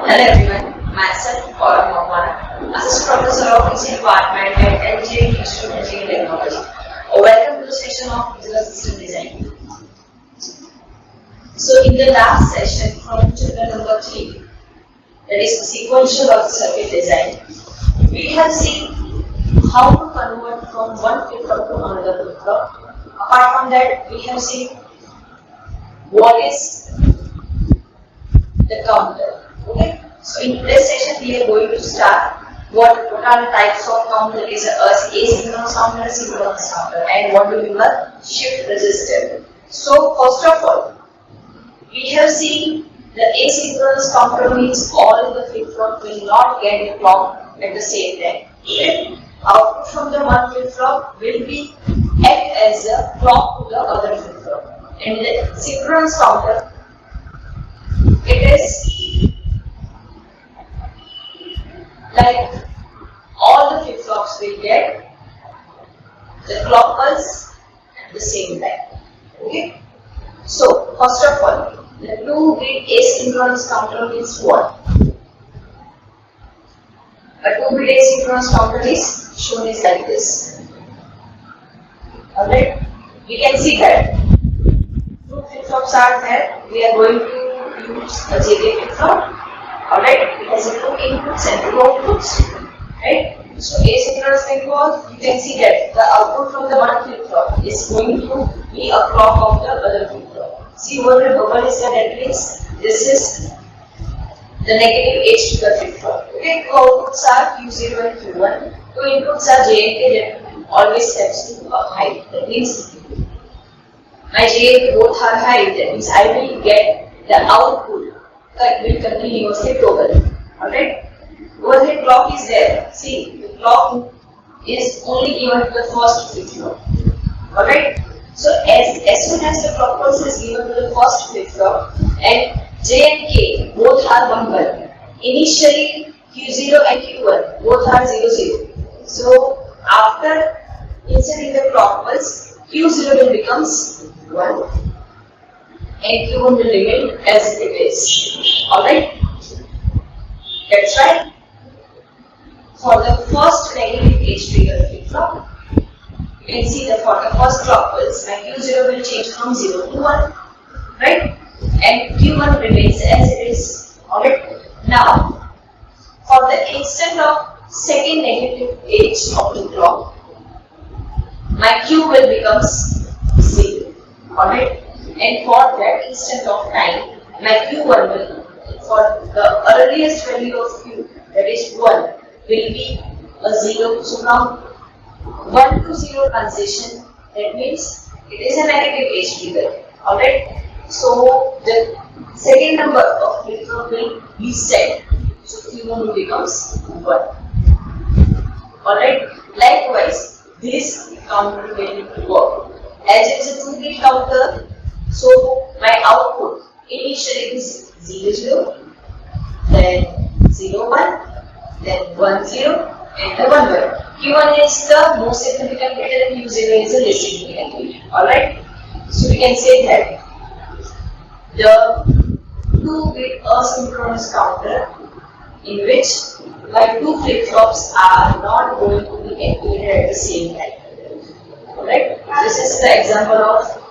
Hello everyone, myself Gaurav Mahwana, Assistant Professor of Physics Department at Engineering Institute of Engineering Technology. Welcome to the session of Digital System Design. So in the last session from chapter number 3, that is sequential of circuit design, we have seen how to convert from one flip-flop to another flip-flop. Apart from that, we have seen what is the counter. Okay, so in today's session we are going to start what are the types of counter. Is asynchronous counter, synchronous counter, and what do we mean shift register. So first of all, we have seen the asynchronous counter means all the flip-flop will not get the clock at the same time. Okay? Output from the one flip-flop will be act as a clock to the other flip-flop. And the synchronous counter, it is like all the flip-flops will get the clock pulse at the same time. Okay. So first of all, the 2-bit asynchronous counter means what? A 2-bit asynchronous counter is shown is like this. Alright, we can see that 2 flip-flops are there. We are going to use a JK flip-flop. Alright, it has 2 inputs and 2 outputs. Right? So asynchronous thing was, you can see that the output from the one flip-flop is going to be a clock of the other flip-flop. See what the bubble is, that means this is the negative edge to the flip-flop. Okay, 2 outputs are Q0 and Q1. 2 inputs are J and K that always sets to a high. That means my J and K both are high. That means I will get the output that will continuously toggle. Alright? Over here clock is there. See, the clock is only given to the first flip-flop. Alright? So as soon as the clock pulse is given to the first flip-flop and J and K both are 1 1. Initially Q0 and Q1 both are 0 0. So after inserting the clock pulse, Q0 will becomes 1 and Q1 will remain as it is. Alright? That's right. For the first negative edge trigger flip-flop, you can see that for the first clock pulse, my Q0 will change from 0 to 1, right? And Q1 remains as it is. Alright? Now, for the instant of second negative edge of the clock, my Q will becomes 0. Alright? And for that instant of time, my Q1 will, for the earliest value of Q, that is 1, will be a 0. So now 1 to 0 transition, that means it is a negative edge trigger. Alright? So the second number of flip-flop will be set. So Q1 becomes 1. Alright? Likewise, this counter will work. As it is a 2-bit counter, so my output initially is 0 0, then 0 1, then 1 0, and the 1 1. Q1 is the most significant bit and Q0 is the least significant bit. Alright? So we can say that the 2-bit asynchronous counter in which my 2 flip-flops are not going to be activated at the same time. Alright? This is the example of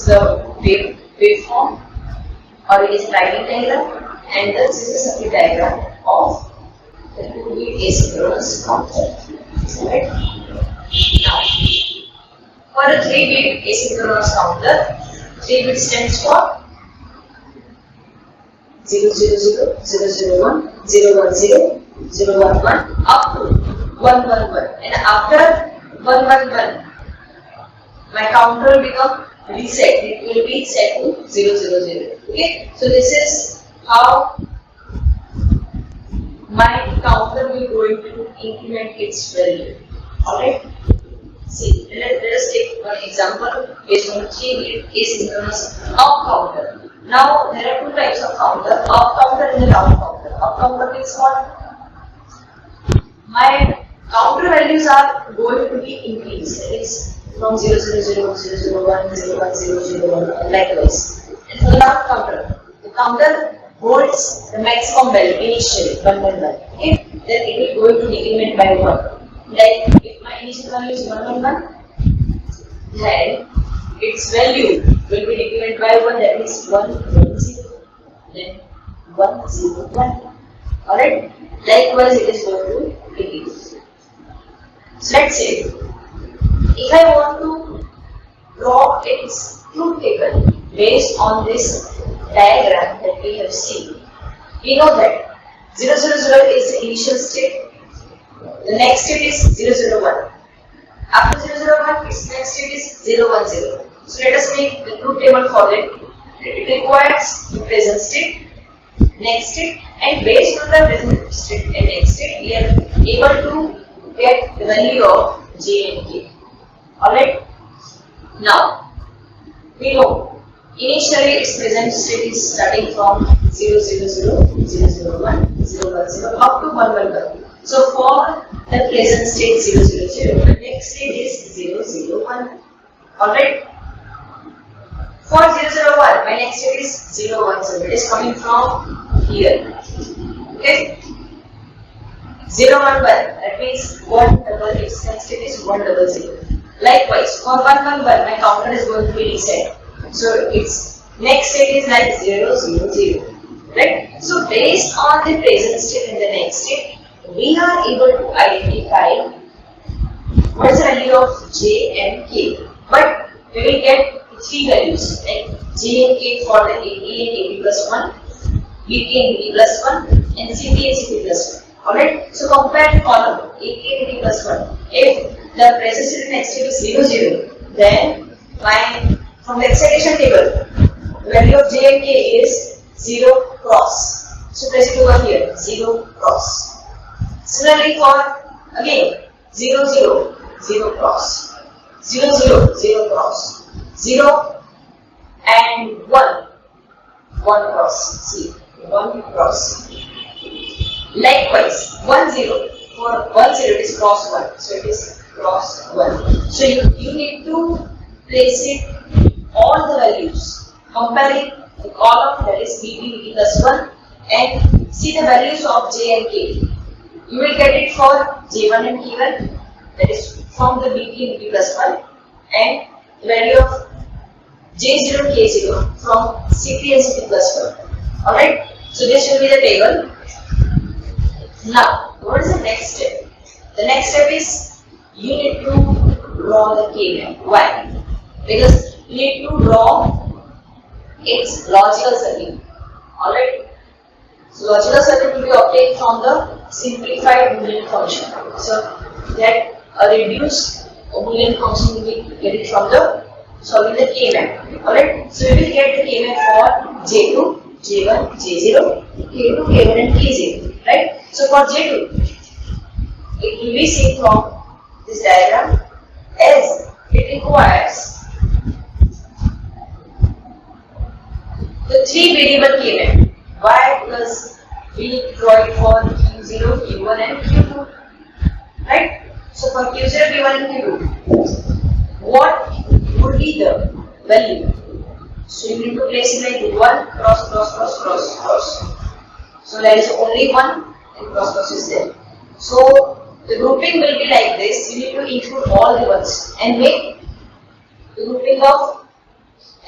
the waveform, or it is writing diagram, and this is a circuit diagram of the 2-bit asynchronous counter. Right? Now, for a 3-bit asynchronous counter, 3-bit stands for 0 0 0, 0 0 1, 0 1 0, 0 1 1, up to 1 1 1. And after 1 1 1, my counter will become reset. It will be set to 0 0 0. Okay? So this is how my counter will going to increment its value. Alright? See, let us take one example based on 3-bit asynchronous up counter. Now there are 2 types of counter, up counter and the down counter. Up counter means what? My counter values are going to be increased. That is from 0 0 0, 0 0 1, 0 1 0 0 1, likewise. And for the down counter, the counter holds the maximum value initially 111. Okay, then it will going to decrement by 1. Like if my initial value is 111, then its value will be decrement by 1, that is 110, then 101. Alright, likewise it is going to decrease. So let's say if I want to draw its truth table based on this diagram that we have seen, we know that 000 is the initial state, the next state is 001. After 001, its next state is 010. So let us make the truth table for it. It requires the present state, next state, and based on the present state and next state, we are able to get the value of j and k. Alright? Now, we know initially its present state is starting from 000, 001, 010 up to 111. So for the present state 000, the next state is 001. Alright? For 001, my next state is 010. It is coming from here. Okay? 011, that means 100, its next state is 100. Likewise, for 111, my counter is going to be reset. So its next state is like 000. Right? So based on the present state and the next state, we are able to identify what is the value of j and k. But we will get three values like j and k for the 80 and 80 plus 1, bk and bk plus 1, and cp and cp plus 1. Alright? So compare the column 80 and 80 plus 1. If the present state and next state is 00, then from the excitation table, the value of j and k is 0 cross. So press it over here, 0 cross. Similarly for again 0 cross, 0 cross, 0 and 1 cross. See, 1 cross. Likewise 10, for 10 it is cross 1, so it is cross 1. So you need to place it all the values, comparing the column that is bk plus 1 and see the values of j and k. You will get it for j1 and k1, that is from the bk and bk plus 1, and the value of j0 and k0 from cp and cp plus 1. Alright, so this will be the table. Now, what is the next step? The next step is you need to draw the k-map. Why? Because you need to draw its logical circuit. Alright? So logical circuit will be obtained from the simplified Boolean function. So that a reduced Boolean function will be getting from the solving the k-map. Alright? So we will get the k-map for j2, j1, j0, k2, k1 and k0. Right? So for j2, it will be seen from this diagram as it requires the three variable k-map. Why? Because we need to draw it for q0, q1 and q2. Right? So for q0, q1 and q2, what would be the value? So you need to place it like 1 cross cross cross cross cross. So there is only 1 and cross cross is there. So the grouping will be like this. You need to include all the ones and make the grouping of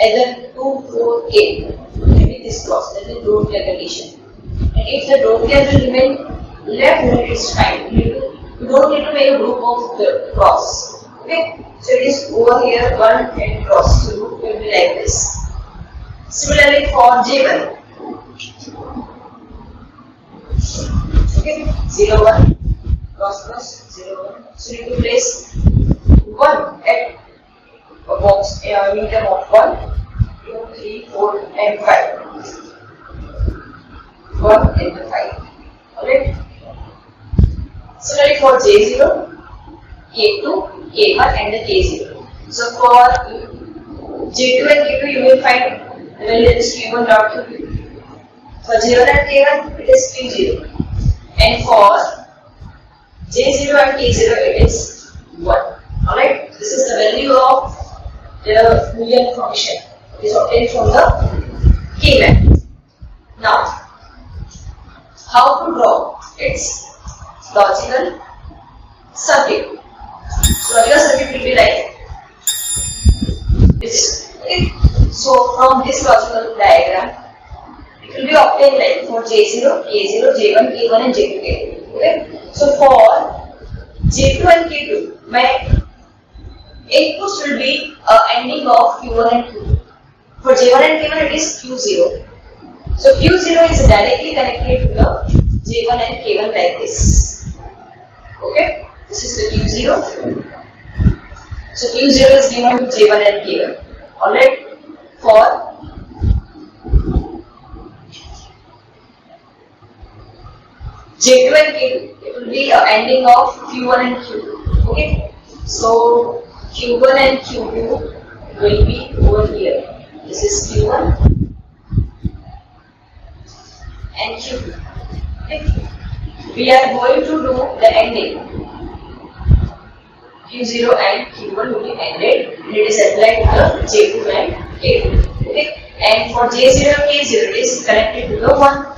either 2, 4, 8. Maybe this cross, that is row clear condition. And if the row clear will remain left, then it is fine. You don't need to make a group of the cross. Okay? So it is over here 1 and cross. So group will be like this. Similarly for J1. Okay, 0, 1, cross cross, 0, 1. So you need to place 1 at a box, medium of 1, 2, 3, 4, and 5. 1 and 5. Alright. Similarly for J0, K2, K1, and the K0. So for J2 and K2, you will find the value is Q1 dot Q2. For J1 and K1, it is Q0. And for J0 and K0, it is 1. Alright, this is the value of the Boolean function. It is obtained from the K-map. Now, how to draw its logical circuit. So logical circuit will be like this. Okay. So from this logical diagram, it will be obtained like for J0, K0, J1, K1 and J2, K2. Okay. So for J2 and K2, my inputs will be ending of Q1 and Q2. For J1 and K1 it is Q0. So Q0 is directly connected to the J1 and K1 like this. Okay. This is the Q0. So Q0 is given to J1 and K1. Alright. For J2 and K2, it will be ending of Q1 and Q2. Okay. So Q1 and Q2 will be over here. This is Q1 and Q2. Okay. We are going to do the ending. Q0 and Q1 will be ended and it is applied to the J2 and K2. Okay. And for J0 and K0 it is connected to the 1.